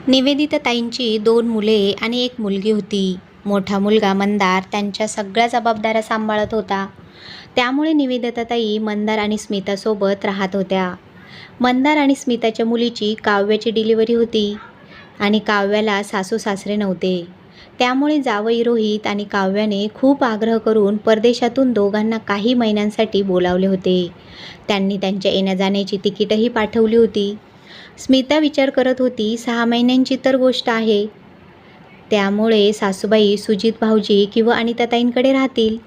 निवेदिता ताईंची 2 मुले आणि 1 मुलगी होती. मोठा मुलगा मंदार त्यांच्या सगळ्या जबाबदाऱ्या सांभाळत होता. त्यामुळे निवेदिता ताई मंदार आणि स्मितासोबत राहत होत्या. मंदार आणि स्मिताच्या मुलीची काव्याची डिलिव्हरी होती आणि काव्याला सासू-सासरे नव्हते. त्यामुळे जावई रोहित आणि काव्याने खूप आग्रह करून परदेशातून दोघांना काही महिन्यांसाठी बोलावले होते. त्यांनी त्यांच्या येण्या-जाण्याची तिकीटही पाठवली होती. स्मिता विचार करत होती, 6 महिन्यांची तर गोष्ट आहे. त्यामुळे सासूबाई सुजित भाऊजी किंवा अनिताताईंकडे राहतील.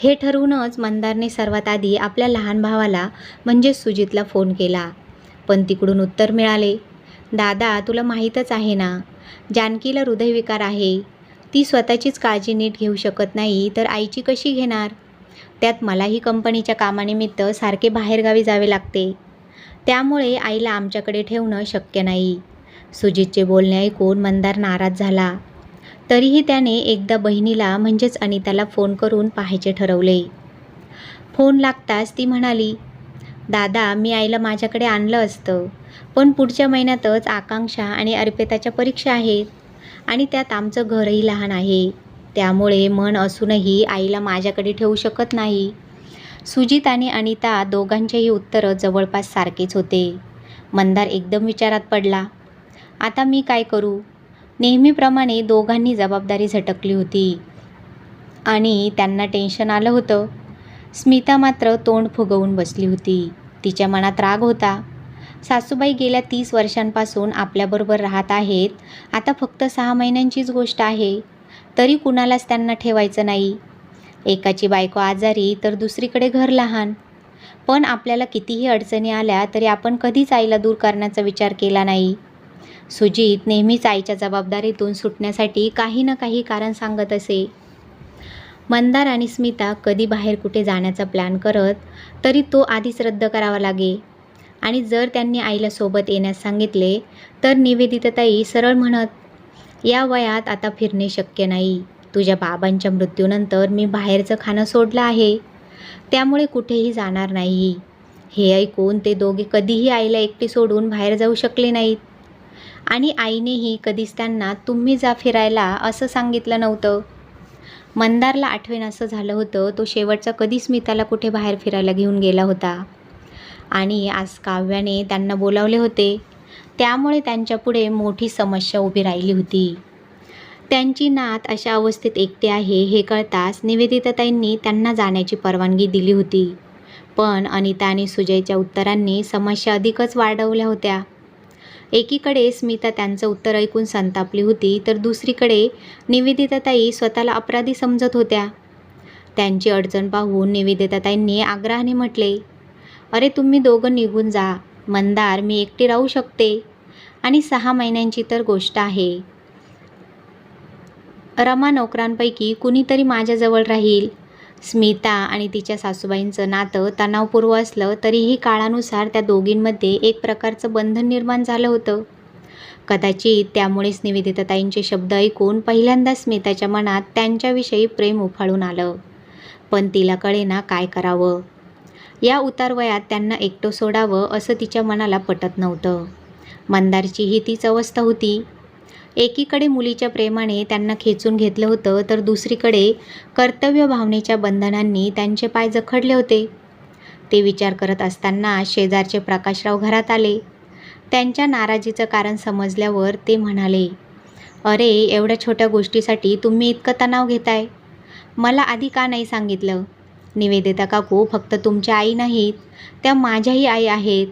हे ठरवूनच मंदारने सर्वात आधी आपल्या लहान भावाला म्हणजेच सुजितला फोन केला. पण तिकडून उत्तर मिळाले, दादा तुला माहीतच आहे ना, जानकीला हृदयविकार आहे. ती स्वतःचीच काळजी नीट घेऊ शकत नाही तर आईची कशी घेणार? त्यात मलाही कंपनीच्या कामानिमित्त सारखे बाहेरगावी जावे लागते. त्यामुळे आईला आमच्याकडे ठेवणं शक्य नाही. सुजितचे बोलणे ऐकून मंदार नाराज झाला. तरीही त्याने एकदा बहिणीला म्हणजेच अनिताला फोन करून पाहायचे ठरवले. फोन लागताच ती म्हणाली, दादा मी आईला माझ्याकडे आणलं असतं, पण पुढच्या महिन्यातच आकांक्षा आणि अर्पिताच्या परीक्षा आहेत आणि त्यात आमचं घरही लहान आहे. त्यामुळे मन असूनही आईला माझ्याकडे ठेवू शकत नाही. सुजित आणि अनिता दोघांचेही उत्तरं जवळपास सारखेच होते. मंदार एकदम विचारात पडला. आता मी काय करू? नेहमीप्रमाणे दोघांनी जबाबदारी झटकली होती आणि त्यांना टेन्शन आलं होतं. स्मिता मात्र तोंड फुगवून बसली होती. तिच्या मनात राग होता. सासूबाई गेल्या 30 वर्षांपासून आपल्याबरोबर राहत आहेत. आता फक्त 6 महिन्यांचीच गोष्ट आहे, तरी कुणालाच त्यांना ठेवायचं नाही. एकाची बायको आजारी तर दुसरीकडे घर लहान. पण आपल्याला कितीही अडचणी आल्या तरी आपण कधीच आईला दूर करण्याचा विचार केला नाही. सुजित नेहमीच आईच्या जबाबदारीतून सुटण्यासाठी काही ना काही कारण सांगत असे. मंदार आणि स्मिता कधी बाहेर कुठे जाण्याचा प्लॅन करत तरी तो आधीच रद्द करावा लागे आणि जर त्यांनी आईला सोबत येण्यास सांगितले तर निवेदिताताई सरळ म्हणत, या वयात आता फिरणे शक्य नाही. तुझ्या बाबांच्या मृत्यूनंतर मी बाहेरचं खाणं सोडलं आहे, त्यामुळे कुठेही जाणार नाही. हे ऐकून ते दोघे कधीही आईला एकटी सोडून बाहेर जाऊ शकले नाहीत आणि आईनेही कधीच त्यांना तुम्ही जा फिरायला असं सांगितलं नव्हतं. मंदारला आठवेन असं झालं होतं, तो शेवटचा कधी स्मिताला कुठे बाहेर फिरायला घेऊन गेला होता आणि आज काव्याने त्यांना बोलावले होते. त्यामुळे त्यांच्यापुढे मोठी समस्या उभी राहिली होती. त्यांची नात अशा अवस्थेत एकटी आहे हे कळताच निवेदिताताईंनी त्यांना जाण्याची परवानगी दिली होती. पण अनिता आणि सुजयच्या उत्तरांनी समस्या अधिकच वाढवल्या होत्या. एकीकडे स्मिता त्यांचं उत्तर ऐकून संतापली होती तर दुसरीकडे निवेदिताताई स्वतःला अपराधी समजत होत्या. त्यांची अडचण पाहून निवेदिताताईंनी आग्रहाने म्हटले, अरे तुम्ही दोघं निघून जा. मंदार मी एकटी राहू शकते आणि 6 महिन्यांची तर गोष्ट आहे. रमा नोकरांपैकी कुणीतरी माझ्याजवळ राहील. स्मिता आणि तिच्या सासूबाईंचं नातं तणावपूर्व असलं तरीही काळानुसार त्या दोघींमध्ये एक प्रकारचं बंधन निर्माण झालं होतं. कदाचित त्यामुळेच निवेदिताताईंचे शब्द ऐकून पहिल्यांदा स्मिताच्या मनात त्यांच्याविषयी प्रेम उफाळून आलं. पण तिला कळेना काय करावं. या उतारवयात त्यांना एकटं सोडावं असं तिच्या मनाला पटत नव्हतं. मंदारचीही तीच अवस्था होती. एकीकडे मुलीच्या प्रेमाने त्यांना खेचून घेतलं होतं तर दुसरीकडे कर्तव्य भावनेच्या बंधनांनी त्यांचे पाय जखडले होते. ते विचार करत असताना शेजारचे प्रकाशराव घरात आले. त्यांच्या नाराजीचं कारण समजल्यावर ते म्हणाले, अरे एवढ्या छोट्या गोष्टीसाठी तुम्ही इतकं तणाव घेताय. मला आधी का नाही सांगितलं? निवेदिता काकू फक्त तुमच्या आई नाहीत, त्या माझ्याही आई आहेत.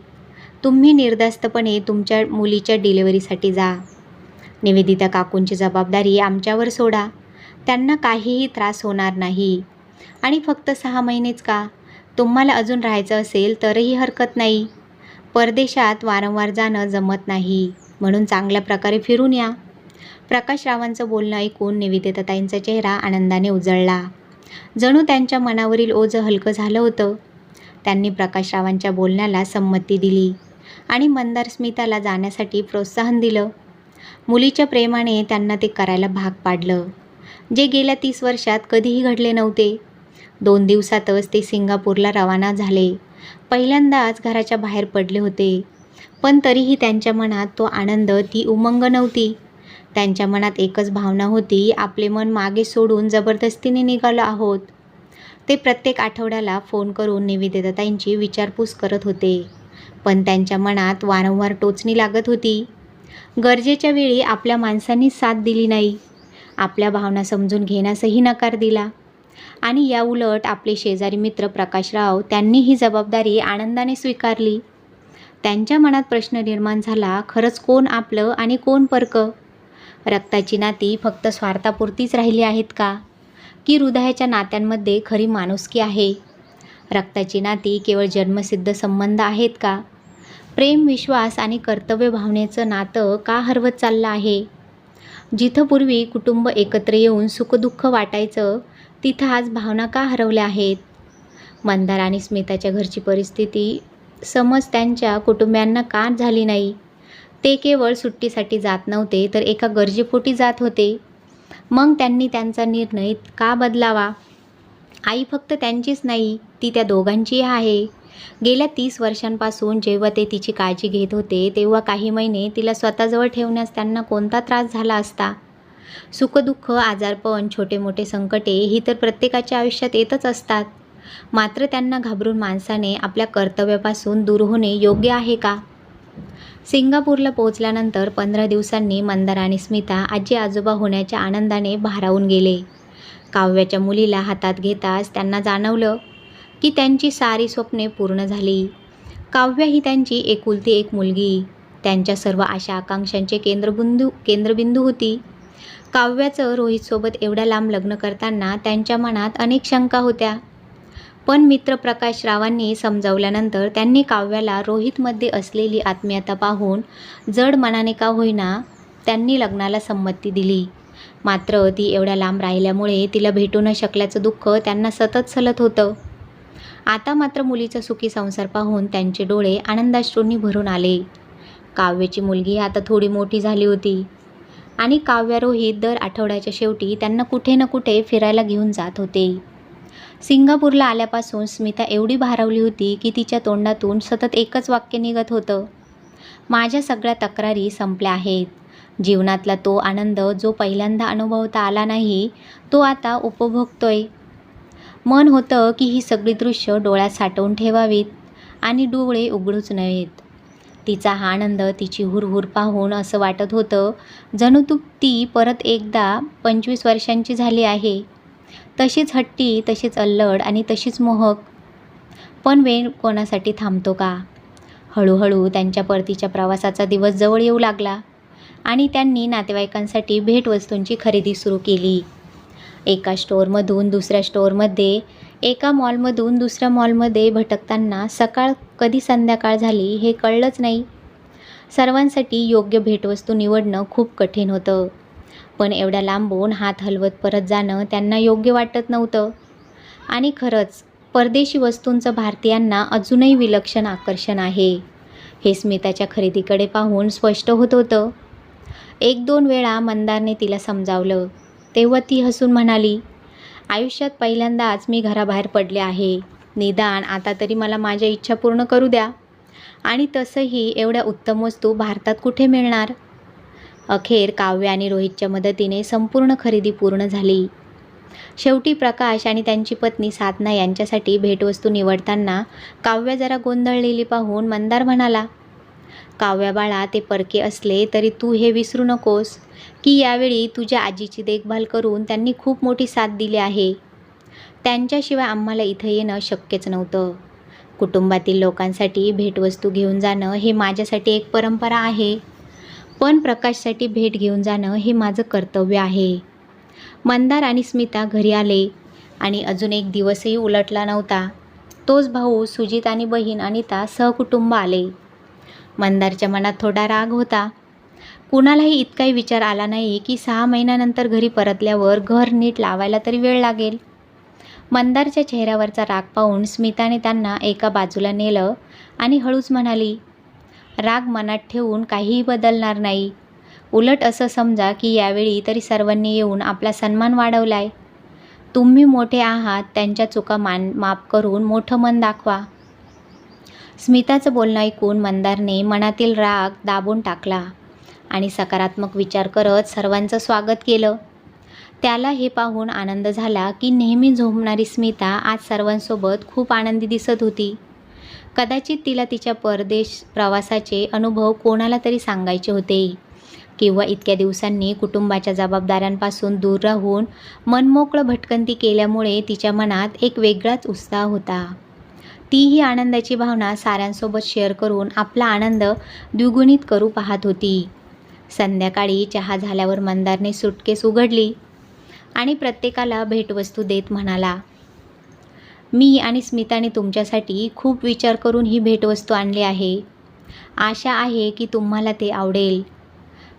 तुम्ही निर्धास्तपणे तुमच्या मुलीच्या डिलिव्हरीसाठी जा. निवेदिता काकूंची जबाबदारी आमच्यावर सोडा. त्यांना काहीही त्रास होणार नाही आणि फक्त 6 महिनेच का? तुम्हाला अजून राहायचं असेल तरही हरकत नाही. परदेशात वारंवार जाणं जमत नाही, म्हणून चांगल्या प्रकारे फिरून या. प्रकाशरावांचं बोलणं ऐकून निवेदिताताईंचा चेहरा आनंदाने उजळला. जणू त्यांच्या मनावरील ओझं हलकं झालं होतं. त्यांनी प्रकाशरावांच्या बोलण्याला संमती दिली आणि मंदार स्मिताला जाण्यासाठी प्रोत्साहन दिलं. मुलीच्या प्रेमाने त्यांना ते करायला भाग पाडलं, जे गेल्या 30 वर्षात कधीही घडले नव्हते. 2 दिवसातच ते सिंगापूरला रवाना झाले. पहिल्यांदाच घराच्या बाहेर पडले होते. पण तरीही त्यांच्या मनात तो आनंद, ती उमंग नव्हती. त्यांच्या मनात एकच भावना होती, आपले मन मागे सोडून जबरदस्तीने निघालो आहोत. ते प्रत्येक आठवड्याला फोन करून निवेदिताताईंची विचारपूस करत होते, पण त्यांच्या मनात वारंवार टोचणी लागत होती. गरजेच्या वेळी आपल्या माणसांनी साथ दिली नाही, आपल्या भावना समजून घेण्यासही नकार दिला. आणि याउलट आपले शेजारी मित्र प्रकाशराव, त्यांनी ही जबाबदारी आनंदाने स्वीकारली. त्यांच्या मनात प्रश्न निर्माण झाला, खरंच कोण आपलं आणि कोण परकं? रक्ताची नाती फक्त स्वार्थापुरतीच राहिली आहेत का, की हृदयाच्या नात्यांमध्ये खरी माणुसकी आहे? रक्ताची नाती केवळ जन्मसिद्ध संबंध आहेत का? प्रेम, विश्वास आणि कर्तव्य भावनेचं नातं का हरवत चाललं आहे? जिथं पूर्वी कुटुंब एकत्र येऊन सुखदुःख वाटायचं, तिथं आज भावना का हरवल्या आहेत? मंदार आणि स्मिताच्या घरची परिस्थिती समज त्यांच्या कुटुंबियांना का झाली नाही? ते केवळ सुट्टीसाठी जात नव्हते, तर एका गरजेपोटी जात होते. मग त्यांनी त्यांचा निर्णय का बदलावा? आई फक्त त्यांचीच नाही, ती त्या दोघांचीही आहे. गेल्या 30 वर्षांपासून जेव्हा ते तिची काळजी घेत होते, तेव्हा काही महिने तिला स्वतःजवळ ठेवण्यास त्यांना कोणता त्रास झाला असता? सुखदुःख, आजारपण, छोटे मोठे संकटे ही तर प्रत्येकाच्या आयुष्यात येतच असतात. मात्र त्यांना घाबरून माणसाने आपल्या कर्तव्यापासून दूर होणे योग्य आहे का? सिंगापूरला पोहोचल्यानंतर 15 दिवसांनी मंदार आणि स्मिता आजी आजोबा होण्याच्या आनंदाने भारावून गेले. काव्याच्या मुलीला हातात घेताच त्यांना जाणवलं की त्यांची सारी स्वप्ने पूर्ण झाली. काव्य ही त्यांची एकुलती एक मुलगी, त्यांच्या सर्व आशा आकांक्षांचे केंद्रबिंदू होती. काव्याचं रोहितसोबत एवढ्या लांब लग्न करताना त्यांच्या मनात अनेक शंका होत्या. पण मित्र प्रकाशरावांनी समजावल्यानंतर त्यांनी काव्याला रोहितमध्ये असलेली आत्मीयता पाहून जड मनाने का होईना त्यांनी लग्नाला संमती दिली. मात्र ती एवढ्या लांब राहिल्यामुळे तिला भेटू न शकल्याचं दुःख त्यांना सतत सलत होतं. आता मात्र मुलीचा सुखी संसार पाहून त्यांचे डोळे आनंदाश्रूंनी भरून आले. काव्याची मुलगी आता थोडी मोठी झाली होती आणि काव्य रोहित दर आठवड्याच्या शेवटी त्यांना कुठे ना कुठे फिरायला घेऊन जात होते. सिंगापूरला आल्यापासून स्मिता एवढी भारावली होती की तिच्या तोंडातून सतत एकच वाक्य निघत होतं, माझ्या सगळ्या तक्रारी संपल्या आहेत. जीवनातला तो आनंद जो पहिल्यांदा अनुभवता आला नाही, तो आता उपभोगतोय. मन होतं की ही सगळी दृश्य डोळ्यात साठवून ठेवावीत आणि डोळे उघडूच नयेत. तिचा हा आनंद, तिची हुरहुर पाहून असं वाटत होतं जणू ती परत एकदा 25 वर्षांची झाली आहे. तशीच हट्टी, तशीच अल्लड आणि तशीच मोहक. पण वेळ कोणासाठी थांबतो का? हळूहळू त्यांच्या परतीच्या प्रवासाचा दिवस जवळ येऊ लागला आणि त्यांनी नातेवाईकांसाठी भेटवस्तूंची खरेदी सुरू केली. एका स्टोअरमधून दुसऱ्या स्टोअरमध्ये, एका मॉलमधून दुसऱ्या मॉलमध्ये भटकताना सकाळ कधी संध्याकाळ झाली हे कळलंच नाही. सर्वांसाठी योग्य भेटवस्तू निवडणं खूप कठीण होतं, पण एवढ्या लांबून हात हलवत परत जाणं त्यांना योग्य वाटत नव्हतं. आणि खरंच परदेशी वस्तूंचं भारतीयांना अजूनही विलक्षण आकर्षण आहे, हे स्मिताच्या खरेदीकडे पाहून स्पष्ट होत होतं. 1-2 वेळा मंदारने तिला समजावलं, तेव्हा ती हसून म्हणाली, आयुष्यात पहिल्यांदाच मी घराबाहेर पडले आहे. निदान आता तरी मला माझ्या इच्छा पूर्ण करू द्या. आणि तसंही एवढ्या उत्तम वस्तू भारतात कुठे मिळणार? अखेर काव्य आणि रोहितच्या मदतीने संपूर्ण खरेदी पूर्ण झाली. शेवटी प्रकाश आणि त्यांची पत्नी साधना यांच्यासाठी भेटवस्तू निवडताना काव्य जरा गोंधळलेली पाहून मंदार म्हणाला, काव्या बाळा, ते परके असले तरी तू हे विसरू नकोस की यावेळी तुझ्या आजीची देखभाल करून त्यांनी खूप मोठी साथ दिली आहे. त्यांच्याशिवाय आम्हाला इथं येणं शक्यच नव्हतं. कुटुंबातील लोकांसाठी भेटवस्तू घेऊन जाणं हे माझ्यासाठी एक परंपरा आहे, पण प्रकाशसाठी भेट घेऊन जाणं हे माझं कर्तव्य आहे. मंदार आणि स्मिता घरी आले आणि अजून एक दिवसही उलटला नव्हता. तोच भाऊ सुजित आणि बहीण अनिता सहकुटुंब आले. मंदारच्या मनात थोडा राग होता. कुणालाही इतकाही विचार आला नाही की 6 महिन्यानंतर घरी परतल्यावर घर नीट लावायला तरी वेळ लागेल. मंदारच्या चेहऱ्यावरचा राग पाहून स्मिताने त्यांना एका बाजूला नेलं आणि हळूच म्हणाली, राग मनात ठेवून काहीही बदलणार नाही. उलट असं समजा की यावेळी तरी सर्वांनी येऊन आपला सन्मान वाढवलाय. तुम्ही मोठे आहात, त्यांच्या चुका माफ करून मोठं मन दाखवा. स्मिताचं बोलणं ऐकून मंदारने मनातील राग दाबून टाकला आणि सकारात्मक विचार करत सर्वांचं स्वागत केलं. त्याला हे पाहून आनंद झाला की नेहमी झोंबणारी स्मिता आज सर्वांसोबत खूप आनंदी दिसत होती. कदाचित तिला तिच्या परदेश प्रवासाचे अनुभव कोणाला तरी सांगायचे होते, किंवा इतक्या दिवसांनी कुटुंबाच्या जबाबदाऱ्यांपासून दूर राहून मनमोकळं भटकंती केल्यामुळे तिच्या मनात एक वेगळाच उत्साह होता. ती ही आनंदाची भावना साऱ्यांसोबत शेअर करून आपला आनंद द्विगुणित करू पाहत होती. संध्याकाळी चहा झाल्यावर मंदारने सुटकेस उघडली आणि प्रत्येकाला भेटवस्तू देत म्हणाला, मी आणि स्मिताने तुमच्यासाठी खूप विचार करून ही भेटवस्तू आणली आहे. आशा आहे की तुम्हाला ते आवडेल.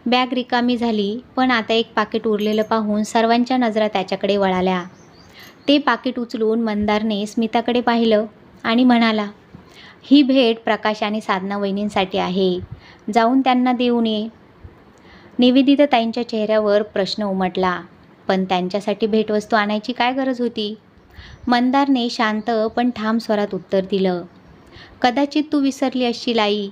बॅग रिकामी झाली, पण आता एक पाकिट उरलेलं पाहून सर्वांच्या नजरा त्याच्याकडे वळाल्या. ते पाकिट उचलून मंदारने स्मिताकडे पाहिलं आणि म्हणाला, ही भेट प्रकाश आणि साधना वहिनींसाठी आहे. जाऊन त्यांना देऊन ये. निवेदिताताईंच्या चेहऱ्यावर प्रश्न उमटला, पण त्यांच्यासाठी भेटवस्तू आणायची काय गरज होती? मंदारने शांत पण ठाम स्वरात उत्तर दिलं, कदाचित तू विसरली असशील आई,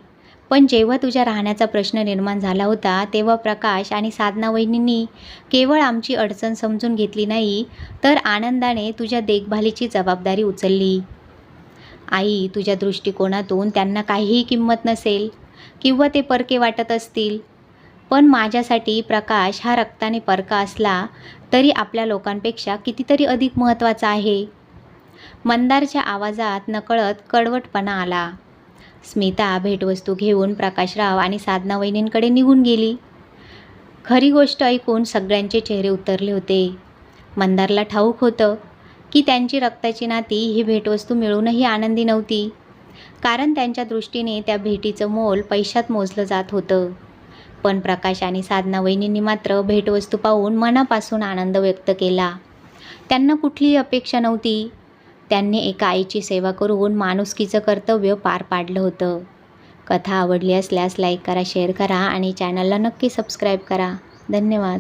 पण जेव्हा तुझ्या राहण्याचा प्रश्न निर्माण झाला होता तेव्हा प्रकाश आणि साधना वहिनींनी केवळ आमची अडचण समजून घेतली नाही, तर आनंदाने तुझ्या देखभालीची जबाबदारी उचलली. आई, तुझ्या दृष्टिकोनातून त्यांना काहीही किंमत नसेल किंवा ते परके वाटत असतील, पण माझ्यासाठी प्रकाश हा रक्ताने परका असला तरी आपल्या लोकांपेक्षा कितीतरी अधिक महत्त्वाचा आहे. मंदारच्या आवाजात नकळत कडवटपणा आला. स्मिता भेटवस्तू घेऊन प्रकाशराव आणि साधना वहिनींकडे निघून गेली. खरी गोष्ट ऐकून सगळ्यांचे चेहरे उतरले होते. मंदारला ठाऊक होतं की त्यांची रक्ताची नाती ही भेटवस्तू मिळूनही आनंदी नव्हती, कारण त्यांच्या दृष्टीने त्या भेटीचं मोल पैशात मोजलं जात होतं. पण प्रकाश आणि साधना वहिनींनी मात्र भेटवस्तू पाहून मनापासून आनंद व्यक्त केला. त्यांना कुठलीही अपेक्षा नव्हती. त्यांनी एका आईची सेवा करून माणुसकीचं कर्तव्य पार पाडलं होतं. कथा आवडली असल्यास लाईक करा, शेअर करा आणि चॅनलला नक्की सबस्क्राईब करा. धन्यवाद.